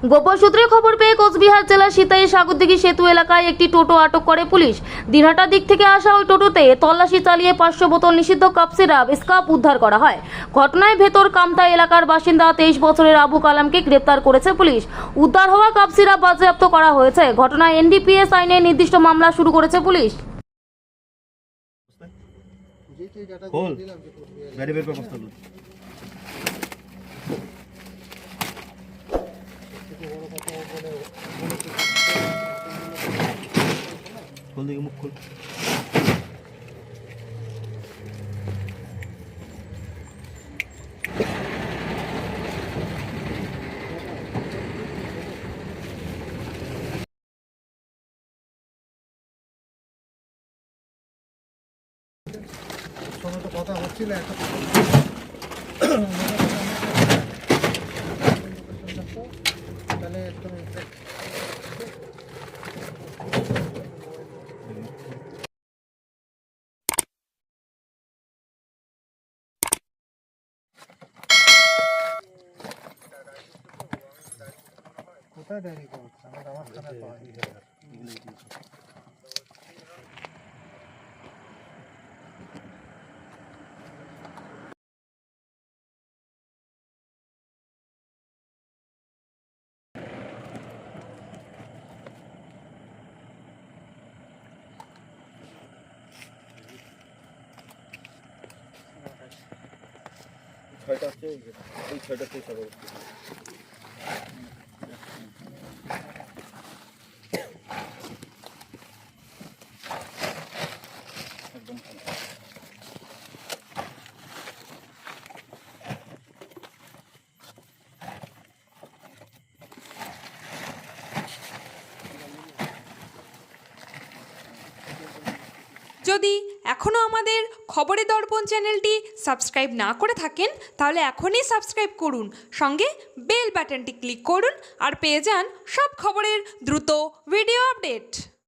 গোপন সূত্রে খবর পেয়ে কোচবিহার জেলার সিতাই সাগরদিঘি সেতু এলাকায় একটি টোটো আটক করে পুলিশ। দিনহাটার দিক থেকে আসা ওই টোটোতে তল্লাশি চালিয়ে 500 বোতল নিষিদ্ধ কাপ সিরাপ স্কাপ উদ্ধার করা হয়। ঘটনায় ভেতর কামতা এলাকার বাসিন্দা 23 বছরের আবু কালামকে গ্রেপ্তার করেছে পুলিশ। উদ্ধার হওয়া কাপ সিরাপ বাজেয়াপ্ত করা হয়েছে। ঘটনায় এনডিপিএস আইনে নির্দিষ্ট মামলা শুরু করেছে পুলিশ। खोल देगा मुख खोल। समय तो কথা হচ্ছিল একটা তাহলে তুমি কোথায় দেরি করছ আমার কাছে পাওয়া ছয়টা হচ্ছে এই ছয়টাতেই সব একদম যদি এখনও আমাদের খবরের দর্পণ চ্যানেলটি সাবস্ক্রাইব না করে থাকেন তাহলে এখনই সাবস্ক্রাইব করুন, সঙ্গে বেল বাটনটি ক্লিক করুন আর পেয়ে যান সব খবরের দ্রুত ভিডিও আপডেট।